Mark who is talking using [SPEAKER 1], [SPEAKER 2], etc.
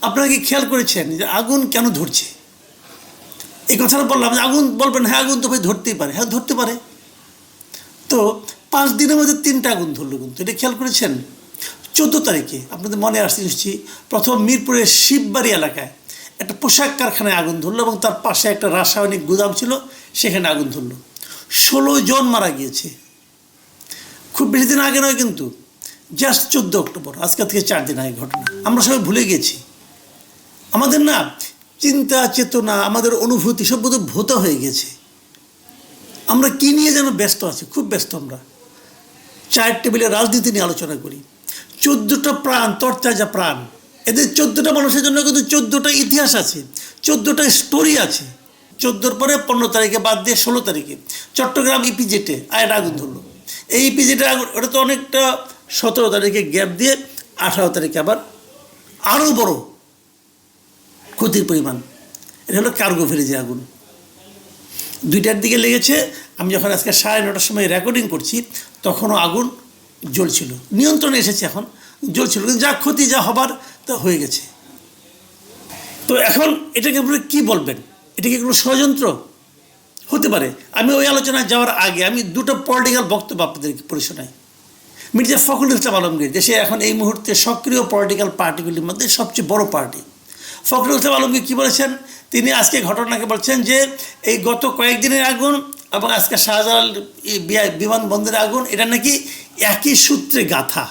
[SPEAKER 1] আপনারা কি খেয়াল করেছেন যে আগুন কেন ধরছে? এই কথাটা বললাম যে আগুন, বলবেন হ্যাঁ আগুন তো ভাই ধরতেই পারে। হ্যাঁ ধরতে পারে। তো 5 দিনের মধ্যে 3টা আগুন ধরলো, কিন্তু এটা খেয়াল করেছেন? 14 তারিখে আপনাদের মনে আসছে নিশ্চয়ই, প্রথম মিরপুরের শিববাড়ি এলাকায় একটা পোশাক কারখানায় আগুন ধরলো এবং তার পাশে একটা রাসায়নিক গুদাম ছিল, সেখানে আগুন ধরলো। 16 জন মারা গিয়েছে। খুব বেশি দিন আগে নয় কিন্তু, জাস্ট 14 অক্টোবর, আজকে থেকে 4 দিন আগে ঘটনা। আমরা সবাই ভুলে গেছি। আমাদের না চিন্তা চেতনা, আমাদের অনুভূতি সব বোধহয় ভোতা হয়ে গেছে। আমরা কী নিয়ে যেন ব্যস্ত আছি, খুব ব্যস্ত। আমরা চায়ের টেবিলে রাজনীতি নিয়ে আলোচনা করি। 14টা প্রাণ, তরতাজা প্রাণ। এদের 14টা মানুষের জন্য কিন্তু 14টা ইতিহাস আছে, 14টা স্টোরি আছে। 14 পরে 15 তারিখে বাদ দিয়ে 16 তারিখে চট্টগ্রাম ইপিজেটে আরেকটা আগুন ধরলো। এই ইপিজেটে আগুন, ওটা তো অনেকটা 17 তারিখে গ্যাপ দিয়ে 18 তারিখে আবার আরও বড় ক্ষতির পরিমাণ। এটা হলো কার্গো ভিলেজে আগুন। 2টার দিকে লেগেছে। আমি যখন আজকে 9:30টার সময় রেকর্ডিং করছি তখনও আগুন জ্বলছিল, নিয়ন্ত্রণে এসেছে, এখন জ্বলছিল, কিন্তু যা ক্ষতি যা হবার তা হয়ে গেছে। তো এখন এটাকে আপনি কী বলবেন? এটা কি কোনো ষড়যন্ত্র হতে পারে? আমি ওই আলোচনায় যাওয়ার আগে আমি 2টা পলিটিক্যাল বক্তব্য আপনাদেরকে পড়ে শোনাই। মির্জা ফখরুল ইসলাম আলমগীর দেশে এখন এই মুহূর্তে সক্রিয় পলিটিক্যাল পার্টিগুলির মধ্যে সবচেয়ে বড় পার্টি। ফখরুল ইসলাম আলমগীর কী বলেছেন? তিনি আজকে ঘটনাকে বলছেন যে এই গত কয়েকদিনের আগুন এবং আজকে শাহজালাল বিমানবন্দরের আগুন, এটা নাকি একই সূত্রে গাঁথা।